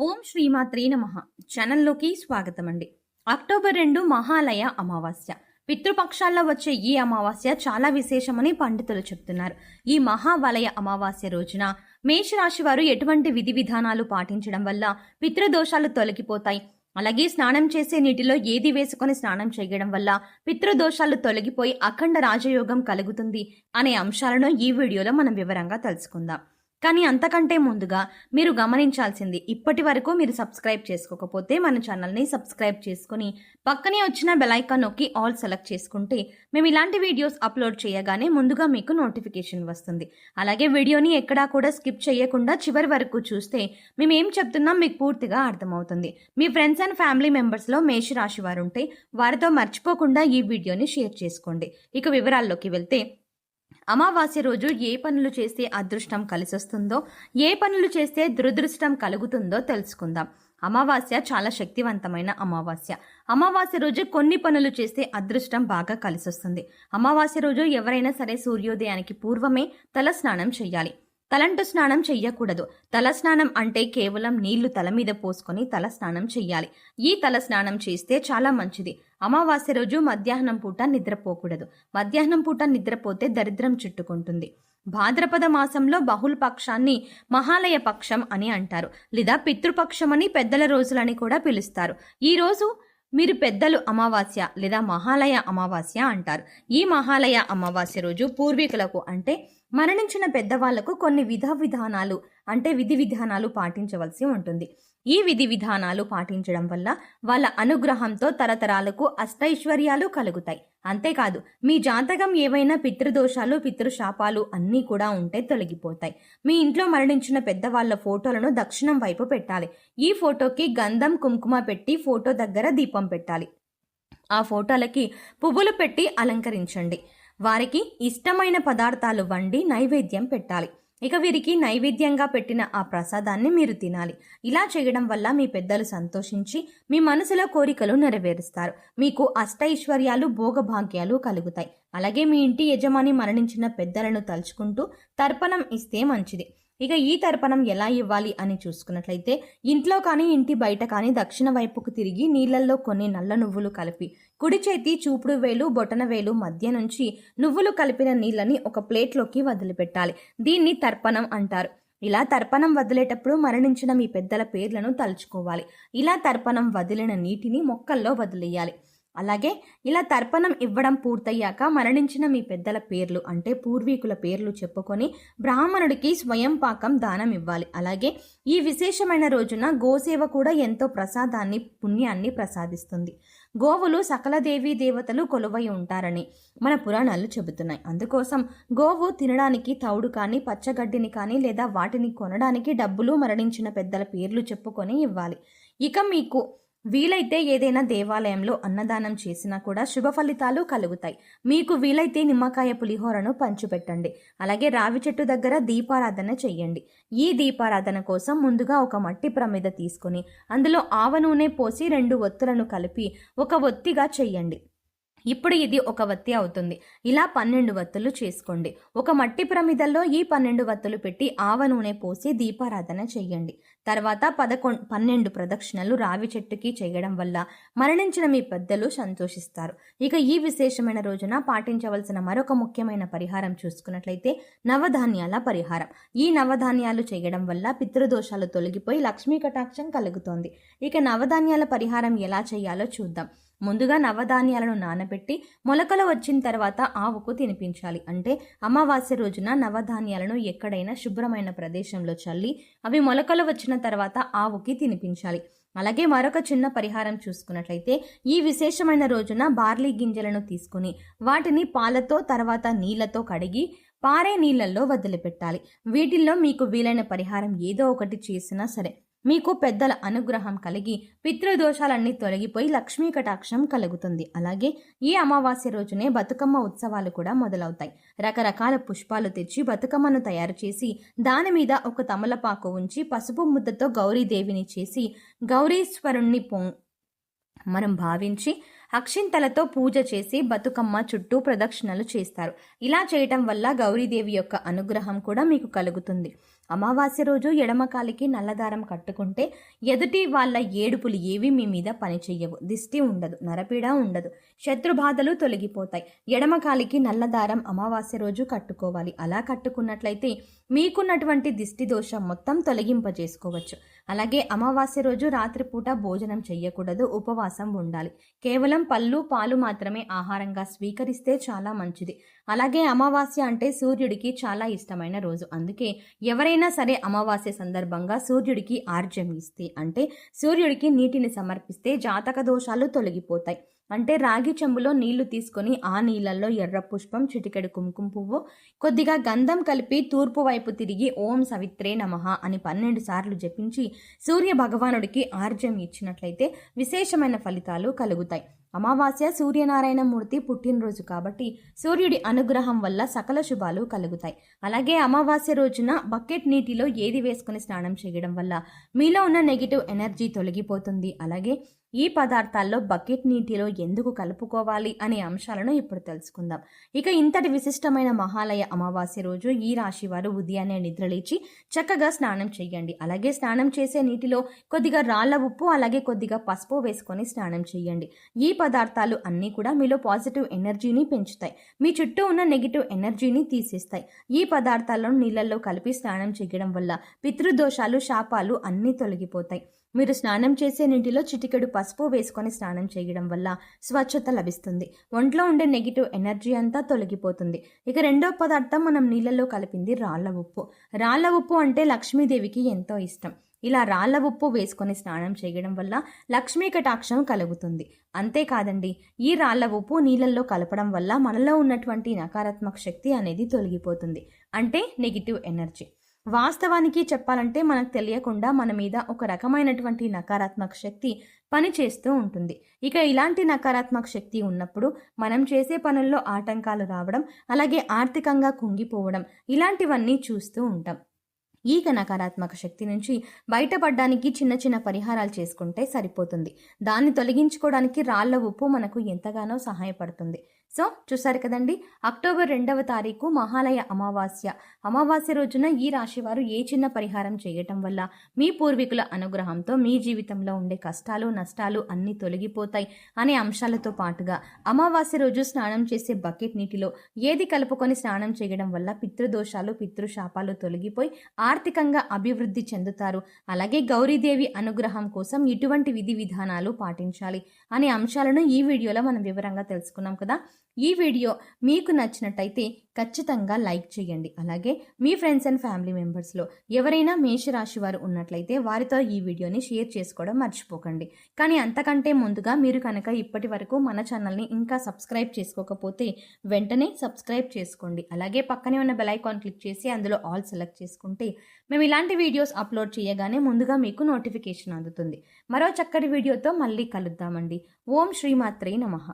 ఓం శ్రీమాత్రే నమః. ఛానల్లోకి స్వాగతం అండి. అక్టోబర్ 2 మహాలయ అమావాస్య. పితృపక్షాల్లో వచ్చే ఈ అమావాస్య చాలా విశేషమని పండితులు చెప్తున్నారు. ఈ మహావలయ అమావాస్య రోజున మేషరాశి వారు ఎటువంటి విధి విధానాలు పాటించడం వల్ల పితృదోషాలు తొలగిపోతాయి, అలాగే స్నానం చేసే నీటిలో ఏది వేసుకొని స్నానం చేయడం వల్ల పితృదోషాలు తొలగిపోయి అఖండ రాజయోగం కలుగుతుంది అనే అంశాలను ఈ వీడియోలో మనం వివరంగా తెలుసుకుందాం. కానీ అంతకంటే ముందుగా మీరు గమనించాల్సింది, ఇప్పటి వరకు మీరు సబ్స్క్రైబ్ చేసుకోకపోతే మన ఛానల్ని సబ్స్క్రైబ్ చేసుకుని పక్కనే వచ్చిన బెల్ ఐకాన్ నొక్కి ఆల్ సెలెక్ట్ చేసుకుంటే మేము ఇలాంటి వీడియోస్ అప్లోడ్ చేయగానే ముందుగా మీకు నోటిఫికేషన్ వస్తుంది. అలాగే వీడియోని ఎక్కడా కూడా స్కిప్ చేయకుండా చివరి వరకు చూస్తే మేము ఏం చెప్తున్నాం మీకు పూర్తిగా అర్థమవుతుంది. మీ ఫ్రెండ్స్ అండ్ ఫ్యామిలీ మెంబర్స్లో మేషరాశి వారు ఉంటే వారితో మర్చిపోకుండా ఈ వీడియోని షేర్ చేసుకోండి. ఇక వివరాల్లోకి వెళ్తే, అమావాస్య రోజు ఏ పనులు చేస్తే అదృష్టం కలిసొస్తుందో, ఏ పనులు చేస్తే దురదృష్టం కలుగుతుందో తెలుసుకుందాం. అమావాస్య చాలా శక్తివంతమైన అమావాస్య. అమావాస్య రోజు కొన్ని పనులు చేస్తే అదృష్టం బాగా కలిసొస్తుంది. అమావాస్య రోజు ఎవరైనా సరే సూర్యోదయానికి పూర్వమే తల స్నానం చెయ్యాలి. తలంటు స్నానం చెయ్యకూడదు. తల స్నానం అంటే కేవలం నీళ్లు తల మీద పోసుకొని తల స్నానం చెయ్యాలి. ఈ తల స్నానం చేస్తే చాలా మంచిది. అమావాస్య రోజు మధ్యాహ్నం పూట నిద్రపోకూడదు. మధ్యాహ్నం పూట నిద్రపోతే దరిద్రం చుట్టుకుంటుంది. భాద్రపద మాసంలో బహుళ పక్షాన్ని మహాలయ పక్షం అని అంటారు, లేదా పితృపక్షం అని పెద్దల రోజులని కూడా పిలుస్తారు. ఈ రోజు మీరు పెద్దలు అమావాస్య లేదా మహాలయ అమావాస్య అంటారు. ఈ మహాలయ అమావాస్య రోజు పూర్వీకులకు అంటే మరణించిన పెద్దవాళ్లకు కొన్ని విధి విధానాలు పాటించవలసి ఉంటుంది. ఈ విధి విధానాలు పాటించడం వల్ల వాళ్ళ అనుగ్రహంతో తరతరాలకు అష్టైశ్వర్యాలు కలుగుతాయి. అంతేకాదు, మీ జాతకం ఏవైనా పితృదోషాలు పితృశాపాలు అన్నీ కూడా ఉంటే తొలగిపోతాయి. మీ ఇంట్లో మరణించిన పెద్దవాళ్ల ఫోటోలను దక్షిణం వైపు పెట్టాలి. ఈ ఫోటోకి గంధం కుంకుమ పెట్టి ఫోటో దగ్గర దీపం పెట్టాలి. ఆ ఫోటోలకి పువ్వులు పెట్టి అలంకరించండి. వారికి ఇష్టమైన పదార్థాలు వండి నైవేద్యం పెట్టాలి. ఇక వీరికి నైవేద్యంగా పెట్టిన ఆ ప్రసాదాన్ని మీరు తినాలి. ఇలా చేయడం వల్ల మీ పెద్దలు సంతోషించి మీ మనసులో కోరికలు నెరవేరుస్తారు. మీకు అష్టైశ్వర్యాలు భోగభాగ్యాలు కలుగుతాయి. అలాగే మీ ఇంటి యజమాని మరణించిన పెద్దలను తలుచుకుంటూ తర్పణం ఇస్తే మంచిది. ఇక ఈ తర్పణం ఎలా ఇవ్వాలి అని చూసుకున్నట్లయితే, ఇంట్లో కానీ ఇంటి బయట కానీ దక్షిణ వైపుకు తిరిగి నీళ్లలో కొన్ని నల్ల నువ్వులు కలిపి కుడి చేతి చూపుడు వేలు బొటన వేలు మధ్య నుంచి నువ్వులు కలిపిన నీళ్ళని ఒక ప్లేట్లోకి వదిలిపెట్టాలి. దీన్ని తర్పణం అంటారు. ఇలా తర్పణం వదిలేటప్పుడు మరణించిన మీ పెద్దల పేర్లను తలుచుకోవాలి. ఇలా తర్పణం వదిలిన నీటిని మొక్కల్లో వదిలేయాలి. అలాగే ఇలా తర్పణం ఇవ్వడం పూర్తయ్యాక మరణించిన మీ పెద్దల పేర్లు అంటే పూర్వీకుల పేర్లు చెప్పుకొని బ్రాహ్మణుడికి స్వయం పాకం దానం ఇవ్వాలి. అలాగే ఈ విశేషమైన రోజున గోసేవ కూడా ఎంతో ప్రసాదాన్ని పుణ్యాన్ని ప్రసాదిస్తుంది. గోవులు సకల దేవీ దేవతలు కొలువై ఉంటారని మన పురాణాలు చెబుతున్నాయి. అందుకోసం గోవు తినడానికి తౌడు కానీ పచ్చగడ్డిని కానీ లేదా వాటిని కొనడానికి డబ్బులు మరణించిన పెద్దల పేర్లు చెప్పుకొని ఇవ్వాలి. ఇక మీకు వీలైతే ఏదైనా దేవాలయంలో అన్నదానం చేసినా కూడా శుభ ఫలితాలు కలుగుతాయి. మీకు వీలైతే నిమ్మకాయ పులిహోరను పంచిపెట్టండి. అలాగే రావి చెట్టు దగ్గర దీపారాధన చెయ్యండి. ఈ దీపారాధన కోసం ముందుగా ఒక మట్టి ప్రమిద తీసుకుని అందులో ఆవ నూనె పోసి 2 ఒత్తులను కలిపి ఒక ఒత్తిగా చెయ్యండి. ఇప్పుడు ఇది ఒక వత్తి అవుతుంది. ఇలా 12 వత్తులు చేసుకోండి. ఒక మట్టి ప్రమిదల్లో ఈ 12 వత్తులు పెట్టి ఆవ నూనె పోసి దీపారాధన చెయ్యండి. తర్వాత 12 ప్రదక్షిణలు రావి చెట్టుకి చేయడం వల్ల మరణించిన మీ పెద్దలు సంతోషిస్తారు. ఇక ఈ విశేషమైన రోజున పాటించవలసిన మరొక ముఖ్యమైన పరిహారం చూసుకున్నట్లయితే నవధాన్యాల పరిహారం. ఈ నవధాన్యాలు చేయడం వల్ల పితృదోషాలు తొలగిపోయి లక్ష్మీ కటాక్షం కలుగుతోంది. ఇక నవధాన్యాల పరిహారం ఎలా చేయాలో చూద్దాం. ముందుగా నవధాన్యాలను నానబెట్టి మొలకలు వచ్చిన తర్వాత ఆవుకు తినిపించాలి. అంటే అమావాస్య రోజున నవధాన్యాలను ఎక్కడైనా శుభ్రమైన ప్రదేశంలో చల్లి అవి మొలకలు వచ్చిన తర్వాత ఆవుకి తినిపించాలి. అలాగే మరొక చిన్న పరిహారం చూసుకున్నట్లయితే, ఈ విశేషమైన రోజున బార్లీ గింజలను తీసుకుని వాటిని పాలతో తర్వాత నీళ్లతో కడిగి పారే నీళ్లలో వదిలిపెట్టాలి. వీటిల్లో మీకు వీలైన పరిహారం ఏదో ఒకటి చేసినా సరే మీకు పెద్దల అనుగ్రహం కలిగి పితృదోషాలన్నీ తొలగిపోయి లక్ష్మీ కటాక్షం కలుగుతుంది. అలాగే ఈ అమావాస్య రోజునే బతుకమ్మ ఉత్సవాలు కూడా మొదలవుతాయి. రకరకాల పుష్పాలు తెచ్చి బతుకమ్మను తయారు చేసి దాని మీద ఒక తమలపాకు ఉంచి పసుపు ముద్దతో గౌరీదేవిని చేసి గౌరీశ్వరుణ్ణి మనం భావించి అక్షింతలతో పూజ చేసి బతుకమ్మ చుట్టూ ప్రదక్షిణలు చేస్తారు. ఇలా చేయటం వల్ల గౌరీదేవి యొక్క అనుగ్రహం కూడా మీకు కలుగుతుంది. అమావాస్య రోజు ఎడమ కాలికి నల్లదారం కట్టుకుంటే ఎదుటి వాళ్ళ ఏడుపులు ఏవి మీ మీద పనిచేయవు, దిష్టి ఉండదు, నరపీడ ఉండదు, శత్రుబాధలు తొలగిపోతాయి. ఎడమ కాలికి నల్లదారం అమావాస్య రోజు కట్టుకోవాలి. అలా కట్టుకున్నట్లయితే మీకున్నటువంటి దిష్టి దోషం మొత్తం తొలగింపజేసుకోవచ్చు. అలాగే అమావాస్య రోజు రాత్రిపూట భోజనం చెయ్యకూడదు, ఉపవాసం ఉండాలి. కేవలం పళ్ళు పాలు మాత్రమే ఆహారంగా స్వీకరిస్తే చాలా మంచిది. అలాగే అమావాస్య అంటే సూర్యుడికి చాలా ఇష్టమైన రోజు. అందుకే ఎవరైనా సరే అమావాస్య సందర్భంగా సూర్యుడికి ఆర్జ్యం ఇస్తే, అంటే సూర్యుడికి నీటిని సమర్పిస్తే జాతక దోషాలు తొలగిపోతాయి. అంటే రాగి చెంబులో నీళ్లు తీసుకొని ఆ నీళ్ళల్లో ఎర్ర పుష్పం, చిటికెడు కుంకుమ పువ్వు, కొద్దిగా గంధం కలిపి తూర్పు వైపు తిరిగి ఓం సవిత్రే నమః అని 12 సార్లు జపించి సూర్య భగవానుడికి ఆర్జ్యం ఇచ్చినట్లయితే విశేషమైన ఫలితాలు కలుగుతాయి. అమావాస్య సూర్యనారాయణ మూర్తి పుట్టినరోజు కాబట్టి సూర్యుడి అనుగ్రహం వల్ల సకల శుభాలు కలుగుతాయి. అలాగే అమావాస్య రోజున బకెట్ నీటిలో ఏది వేసుకుని స్నానం చేయడం వల్ల మీలో ఉన్న నెగిటివ్ ఎనర్జీ తొలగిపోతుంది. అలాగే ఈ పదార్థాల్లో బకెట్ నీటిలో ఎందుకు కలుపుకోవాలి అనే అంశాలను ఇప్పుడు తెలుసుకుందాం. ఇక ఇంతటి విశిష్టమైన మహాలయ అమావాస్య రోజు ఈ రాశి వారు ఉదయాన్నే నిద్రలేచి చక్కగా స్నానం చేయండి. అలాగే స్నానం చేసే నీటిలో కొద్దిగా రాళ్ల ఉప్పు అలాగే కొద్దిగా పసుపు వేసుకొని స్నానం చేయండి. ఈ పదార్థాలు అన్నీ కూడా మీలో పాజిటివ్ ఎనర్జీని పెంచుతాయి, మీ చుట్టూ ఉన్న నెగిటివ్ ఎనర్జీని తీసేస్తాయి. ఈ పదార్థాలను నీళ్ళల్లో కలిపి స్నానం చేయడం వల్ల పితృదోషాలు, శాపాలు అన్నీ తొలగిపోతాయి. మీరు స్నానం చేసే నీటిలో చిటికెడు పసుపు వేసుకొని స్నానం చేయడం వల్ల స్వచ్ఛత లభిస్తుంది, ఒంట్లో ఉండే నెగిటివ్ ఎనర్జీ అంతా తొలగిపోతుంది. ఇక రెండో పదార్థం మనం నీళ్ళల్లో కలిపింది రాళ్ల ఉప్పు. రాళ్ల ఉప్పు అంటే లక్ష్మీదేవికి ఎంతో ఇష్టం. ఇలా రాళ్ల ఉప్పు వేసుకొని స్నానం చేయడం వల్ల లక్ష్మీ కటాక్షం కలుగుతుంది. అంతేకాదండి, ఈ రాళ్ల ఉప్పు నీళ్ళల్లో కలపడం వల్ల మనలో ఉన్నటువంటి నకారాత్మక శక్తి అనేది తొలగిపోతుంది, అంటే నెగిటివ్ ఎనర్జీ. వాస్తవానికి చెప్పాలంటే మనకు తెలియకుండా మన మీద ఒక రకమైనటువంటి నకారాత్మక శక్తి పనిచేస్తూ ఉంటుంది. ఇక ఇలాంటి నకారాత్మక శక్తి ఉన్నప్పుడు మనం చేసే పనుల్లో ఆటంకాలు రావడం, అలాగే ఆర్థికంగా కుంగిపోవడం ఇలాంటివన్నీ చూస్తూ ఉంటాం. ఈ నకారాత్మక శక్తి నుంచి బయటపడడానికి చిన్న చిన్న పరిహారాలు చేసుకుంటే సరిపోతుంది. దాన్ని తొలగించుకోవడానికి రాళ్ల ఉప్పు మనకు ఎంతగానో సహాయపడుతుంది. సో చూసారు కదండి, అక్టోబర్ 2వ తారీఖు మహాలయ అమావాస్య రోజున ఈ రాశి వారు ఏ చిన్న పరిహారం చేయటం వల్ల మీ పూర్వీకుల అనుగ్రహంతో మీ జీవితంలో ఉండే కష్టాలు, నష్టాలు అన్నీ తొలగిపోతాయి అనే అంశాలతో పాటుగా అమావాస్య రోజు స్నానం చేసే బకెట్ నీటిలో ఏది కలుపుకొని స్నానం చేయడం వల్ల పితృదోషాలు, పితృశాపాలు తొలగిపోయి ఆర్థికంగా అభివృద్ధి చెందుతారు, అలాగే గౌరీదేవి అనుగ్రహం కోసం ఇటువంటి విధి విధానాలు పాటించాలి అనే అంశాలను ఈ వీడియోలో మనం వివరంగా తెలుసుకున్నాం కదా. ఈ వీడియో మీకు నచ్చినట్టయితే ఖచ్చితంగా లైక్ చేయండి. అలాగే మీ ఫ్రెండ్స్ అండ్ ఫ్యామిలీ మెంబర్స్లో ఎవరైనా మేషరాశి వారు ఉన్నట్లయితే వారితో ఈ వీడియోని షేర్ చేసుకోవడం మర్చిపోకండి. కానీ అంతకంటే ముందుగా మీరు కనుక ఇప్పటి వరకు మన ఛానల్ని ఇంకా సబ్స్క్రైబ్ చేసుకోకపోతే వెంటనే సబ్స్క్రైబ్ చేసుకోండి. అలాగే పక్కనే ఉన్న బెల్ ఐకాన్ క్లిక్ చేసి అందులో ఆల్ సెలెక్ట్ చేసుకుంటే మేము ఇలాంటి వీడియోస్ అప్లోడ్ చేయగానే ముందుగా మీకు నోటిఫికేషన్ అందుతుంది. మరో చక్కటి వీడియోతో మళ్ళీ కలుద్దామండి. ఓం శ్రీమాత్రే నమః.